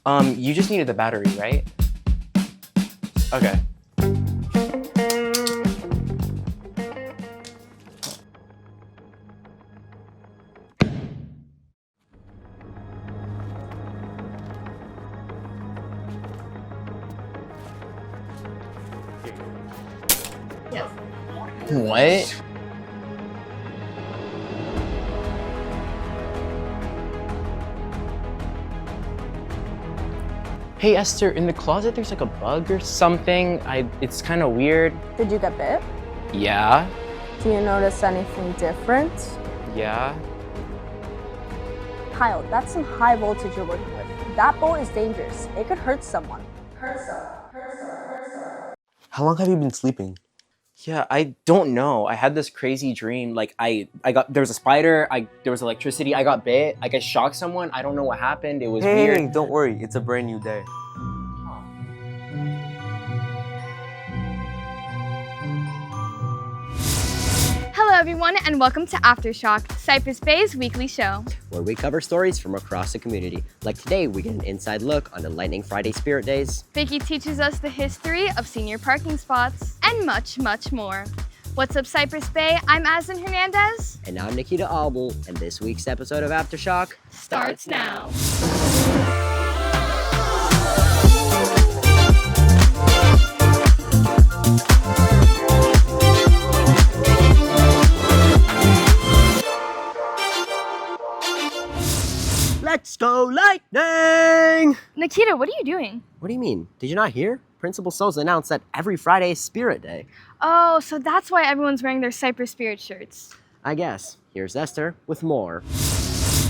You just needed the battery, right? Okay. Yes. What? Hey Esther, in the closet there's like a bug or something. It's kind of weird. Did you get bit? Yeah. Do you notice anything different? Yeah. Kyle, that's some high voltage you're working with. That bolt is dangerous. It could hurt someone. How long have you been sleeping? Yeah, I don't know. I had this crazy dream. Like there was a spider, there was electricity, I got bit, like I shocked someone. I don't know what happened. It was weird. Hey, don't worry. It's a brand new day. Hello everyone and welcome to Aftershock, Cypress Bay's weekly show. Where we cover stories from across the community. Like today, we get an inside look on the Lightning Friday Spirit Days. Vicky teaches us the history of senior parking spots, and much, much more. What's up Cypress Bay? I'm Aslan Hernandez. And I'm Nikita Albul, and this week's episode of Aftershock Starts now. Let's go Lightning! Nikita, what are you doing? What do you mean? Did you not hear? Principal Sosa announced that every Friday is Spirit Day. Oh, so that's why everyone's wearing their Cypress Spirit shirts. I guess. Here's Esther with more.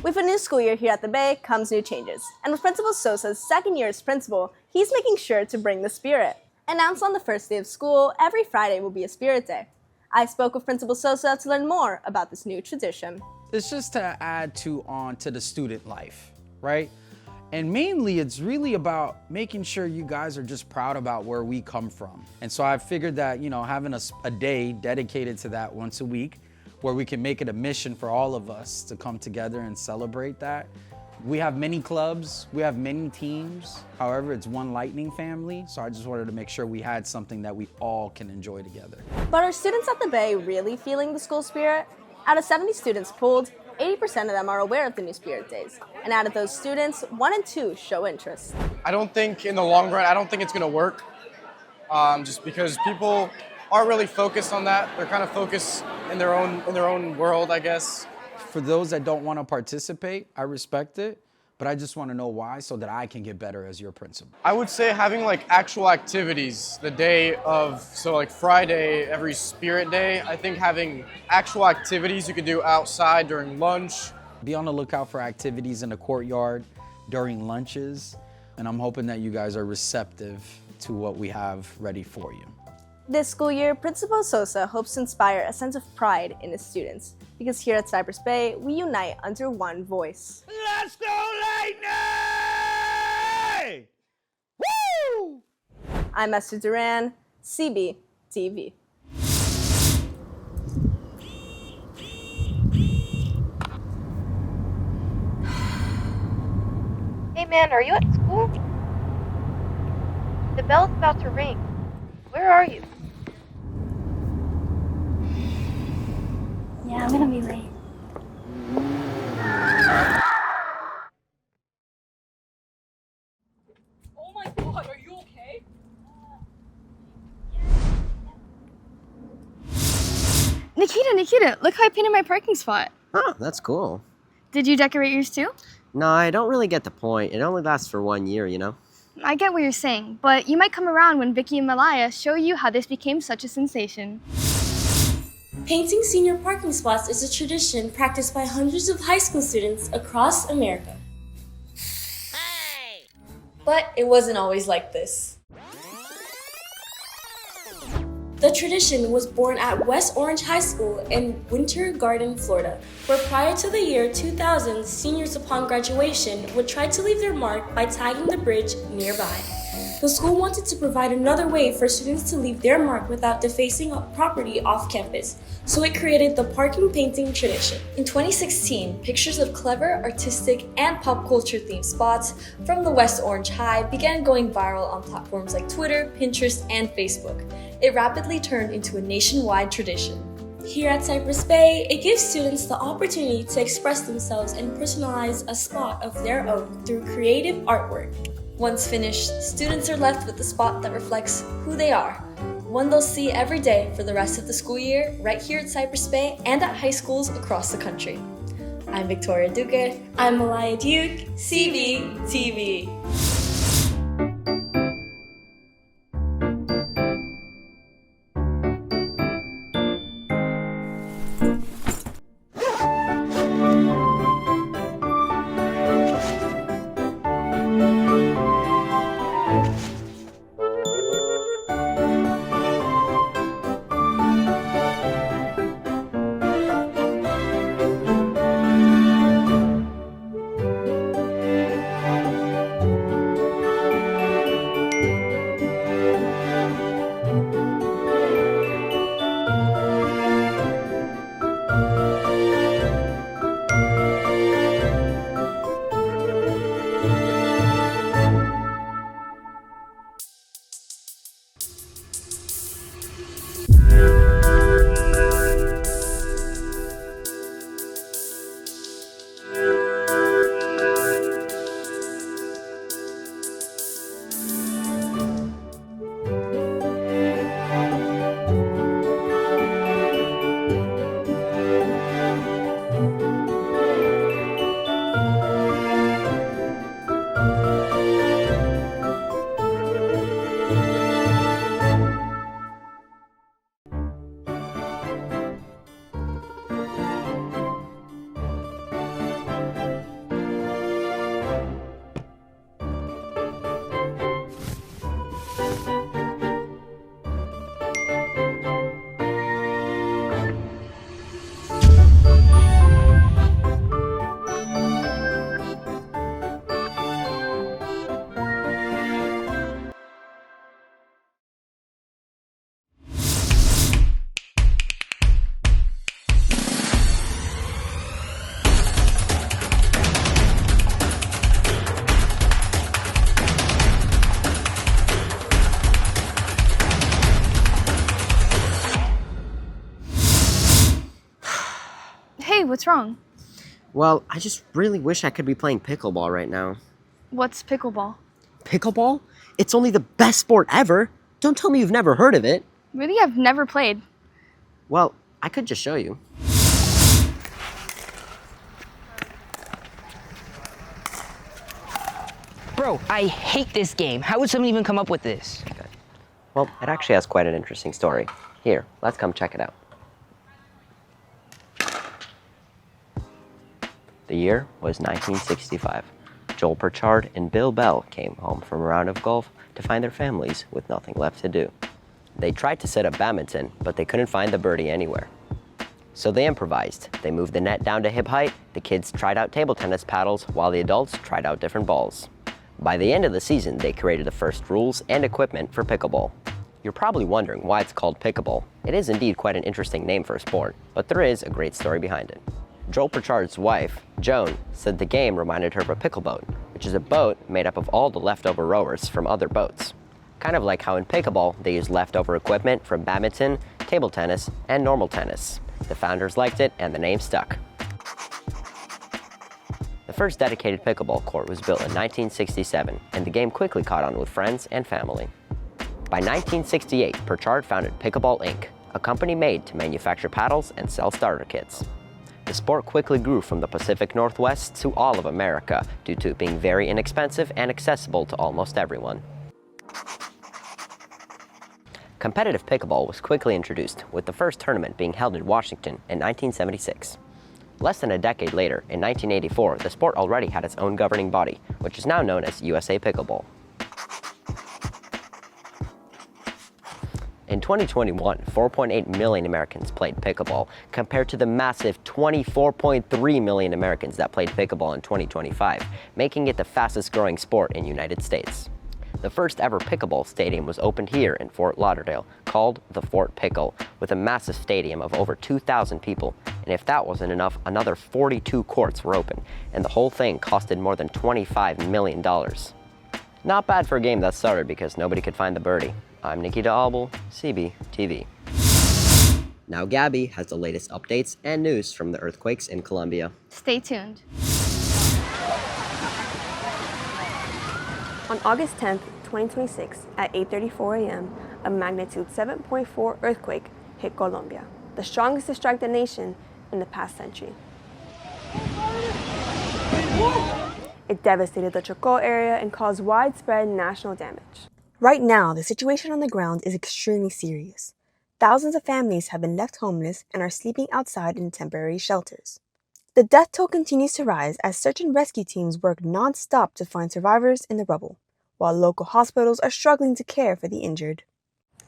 With a new school year here at the Bay comes new changes. And with Principal Sosa's second year as principal, he's making sure to bring the spirit. Announced on the first day of school, every Friday will be a Spirit Day. I spoke with Principal Sosa to learn more about this new tradition. It's just to add on to the student life, right? And mainly it's really about making sure you guys are just proud about where we come from. And so I figured that, having a day dedicated to that once a week, where we can make it a mission for all of us to come together and celebrate that. We have many clubs, we have many teams. However, it's one Lightning family. So I just wanted to make sure we had something that we all can enjoy together. But are students at the Bay really feeling the school spirit? Out of 70 students polled, 80% of them are aware of the new Spirit Days. And out of those students, 1 in 2 show interest. I don't think in the long run, I don't think it's gonna work. Just because people aren't really focused on that. They're kind of focused in their own world, I guess. For those that don't want to participate, I respect it, but I just want to know why so that I can get better as your principal. I would say having like actual activities the day of, so like Friday, every Spirit Day, I think having actual activities you could do outside during lunch. Be on the lookout for activities in the courtyard during lunches, and I'm hoping that you guys are receptive to what we have ready for you. This school year, Principal Sosa hopes to inspire a sense of pride in his students. Because here at Cypress Bay, we unite under one voice. Let's go Lightning! Woo! I'm Esther Duran, CB TV. Hey man, are you at school? The bell's about to ring. Where are you? Yeah, I'm gonna be late. Oh my god, are you okay? Nikita, look how I painted my parking spot. Oh, that's cool. Did you decorate yours too? No, I don't really get the point. It only lasts for 1 year, I get what you're saying, but you might come around when Vicky and Malaya show you how this became such a sensation. Painting senior parking spots is a tradition practiced by hundreds of high school students across America. Hey! But it wasn't always like this. The tradition was born at West Orange High School in Winter Garden, Florida, where prior to the year 2000, seniors upon graduation would try to leave their mark by tagging the bridge nearby. The school wanted to provide another way for students to leave their mark without defacing property off campus, so it created the parking painting tradition. In 2016, pictures of clever, artistic, and pop culture themed spots from the West Orange High began going viral on platforms like Twitter, Pinterest, and Facebook. It rapidly turned into a nationwide tradition. Here at Cypress Bay, it gives students the opportunity to express themselves and personalize a spot of their own through creative artwork. Once finished, students are left with a spot that reflects who they are, one they'll see every day for the rest of the school year right here at Cypress Bay and at high schools across the country. I'm Victoria Duque. I'm Malaya Duke, CB TV. Hey, what's wrong? Well, I just really wish I could be playing pickleball right now. What's pickleball? Pickleball? It's only the best sport ever. Don't tell me you've never heard of it. Really, I've never played. Well, I could just show you. Bro, I hate this game. How would someone even come up with this? Okay. Well, it actually has quite an interesting story. Here, let's come check it out. The year was 1965. Joel Pritchard and Bill Bell came home from a round of golf to find their families with nothing left to do. They tried to set up badminton, but they couldn't find the birdie anywhere. So they improvised. They moved the net down to hip height, the kids tried out table tennis paddles, while the adults tried out different balls. By the end of the season, they created the first rules and equipment for pickleball. You're probably wondering why it's called pickleball. It is indeed quite an interesting name for a sport, but there is a great story behind it. Joel Pritchard's wife, Joan, said the game reminded her of a pickle boat, which is a boat made up of all the leftover rowers from other boats. Kind of like how in pickleball, they use leftover equipment from badminton, table tennis, and normal tennis. The founders liked it, and the name stuck. The first dedicated pickleball court was built in 1967, and the game quickly caught on with friends and family. By 1968, Pritchard founded Pickleball Inc., a company made to manufacture paddles and sell starter kits. The sport quickly grew from the Pacific Northwest to all of America due to it being very inexpensive and accessible to almost everyone. Competitive pickleball was quickly introduced, with the first tournament being held in Washington in 1976. Less than a decade later, in 1984, the sport already had its own governing body, which is now known as USA Pickleball. In 2021, 4.8 million Americans played pickleball, compared to the massive 24.3 million Americans that played pickleball in 2025, making it the fastest growing sport in the United States. The first ever pickleball stadium was opened here in Fort Lauderdale, called the Fort Pickle, with a massive stadium of over 2,000 people. And if that wasn't enough, another 42 courts were open, and the whole thing costed more than $25 million. Not bad for a game that started because nobody could find the birdie. I'm Nikita Abel, CB TV. Now Gabby has the latest updates and news from the earthquakes in Colombia. Stay tuned. On August 10th, 2026, at 8:34 a.m., a magnitude 7.4 earthquake hit Colombia, the strongest to strike the nation in the past century. It devastated the Chocó area and caused widespread national damage. Right now, the situation on the ground is extremely serious. Thousands of families have been left homeless and are sleeping outside in temporary shelters. The death toll continues to rise as search and rescue teams work non-stop to find survivors in the rubble, while local hospitals are struggling to care for the injured.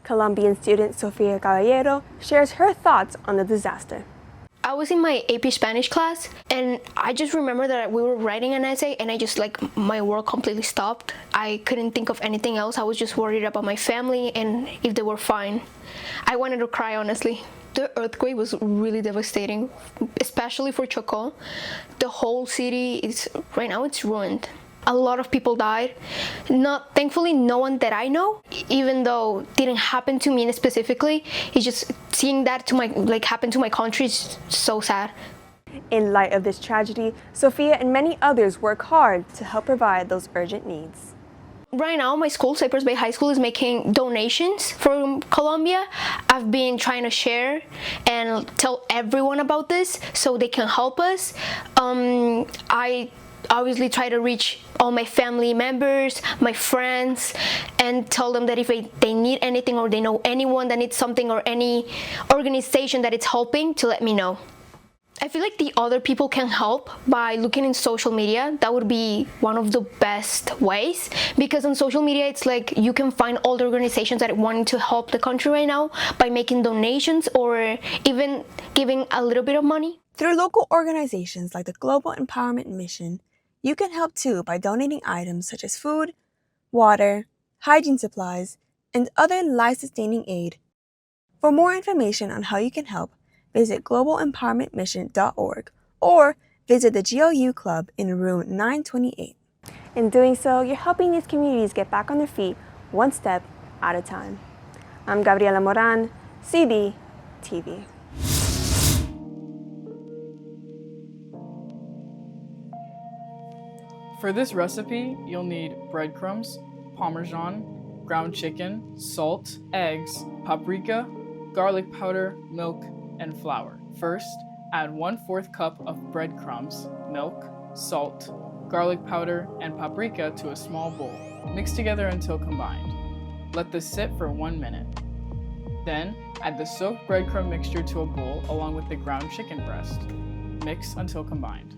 Colombian student Sofia Caballero shares her thoughts on the disaster. I was in my AP Spanish class, and I just remember that we were writing an essay, and my world completely stopped. I couldn't think of anything else. I was just worried about my family and if they were fine. I wanted to cry, honestly. The earthquake was really devastating, especially for Chocó. The whole city right now it's ruined. A lot of people died. Thankfully, no one that I know, even though it didn't happen to me specifically. It's just seeing that happen to my country is so sad. In light of this tragedy, Sophia and many others work hard to help provide those urgent needs. Right now, my school, Cypress Bay High School, is making donations from Colombia. I've been trying to share and tell everyone about this so they can help us. I obviously try to reach all my family members, my friends, and tell them that if they need anything or they know anyone that needs something or any organization that it's helping, to let me know. I feel like the other people can help by looking in social media. That would be one of the best ways, because on social media it's like you can find all the organizations that want to help the country right now by making donations or even giving a little bit of money. Through local organizations like the Global Empowerment Mission, you can help too by donating items such as food, water, hygiene supplies, and other life-sustaining aid. For more information on how you can help, visit globalempowermentmission.org or visit the GOU Club in room 928. In doing so, you're helping these communities get back on their feet one step at a time. I'm Gabriela Moran, CB TV. For this recipe, you'll need breadcrumbs, parmesan, ground chicken, salt, eggs, paprika, garlic powder, milk, and flour. First, add 1/4 cup of breadcrumbs, milk, salt, garlic powder, and paprika to a small bowl. Mix together until combined. Let this sit for 1 minute. Then, add the soaked breadcrumb mixture to a bowl along with the ground chicken breast. Mix until combined.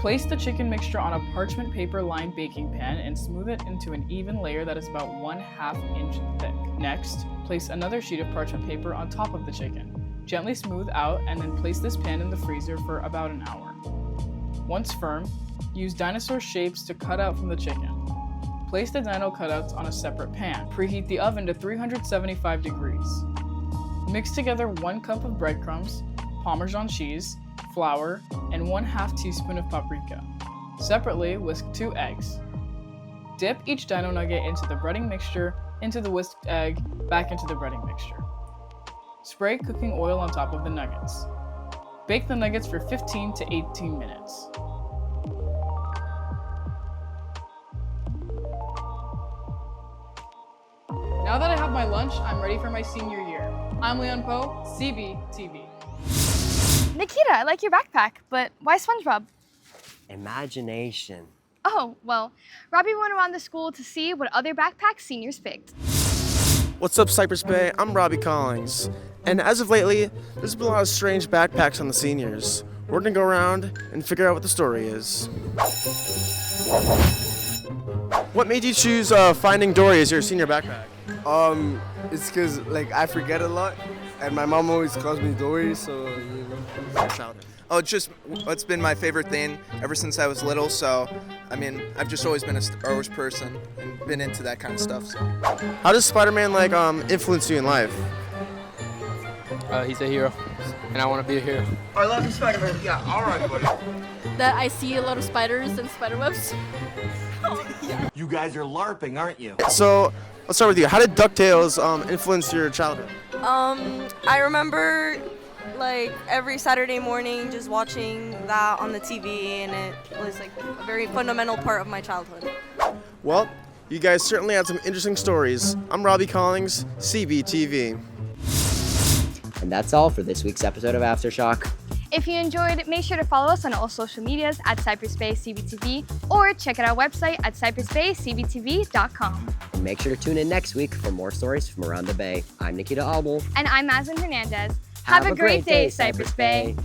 Place the chicken mixture on a parchment paper lined baking pan and smooth it into an even layer that is about 1/2 inch thick. Next, place another sheet of parchment paper on top of the chicken. Gently smooth out and then place this pan in the freezer for about an hour. Once firm, use dinosaur shapes to cut out from the chicken. Place the dino cutouts on a separate pan. Preheat the oven to 375 degrees. Mix together 1 cup of breadcrumbs, Parmesan cheese, flour, and 1/2 teaspoon of paprika. Separately, whisk 2 eggs. Dip each dino nugget into the breading mixture, into the whisked egg, back into the breading mixture. Spray cooking oil on top of the nuggets. Bake the nuggets for 15 to 18 minutes. Now that I have my lunch, I'm ready for my senior year. I'm Leon Poe, CB TV. Nikita, I like your backpack, but why SpongeBob? Imagination. Oh, well, Robbie went around the school to see what other backpacks seniors picked. What's up, Cypress Bay? I'm Robbie Collins. And as of lately, there's been a lot of strange backpacks on the seniors. We're gonna go around and figure out what the story is. What made you choose Finding Dory as your senior backpack? It's because I forget a lot, and my mom always calls me Dory, so Oh, it's been my favorite thing ever since I was little. So, I mean, I've just always been a Star Wars person and been into that kind of stuff. So, how does Spider-Man like influence you in life? He's a hero, and I want to be a hero. I love you, Spider-Man. Yeah, all right, buddy. That I see a lot of spiders and spiderwebs. You guys are LARPing, aren't you? So, let's start with you. How did DuckTales influence your childhood? I remember like every Saturday morning just watching that on the TV, and it was like a very fundamental part of my childhood. Well, you guys certainly had some interesting stories. I'm Robbie Collins, CBTV. And that's all for this week's episode of Aftershock. If you enjoyed, make sure to follow us on all social medias at Cypress Bay CBTV or check out our website at cypressbaycbtv.com. And make sure to tune in next week for more stories from around the Bay. I'm Nikita Albel. And I'm Mazen Hernandez. Have a great day, Cypress Bay.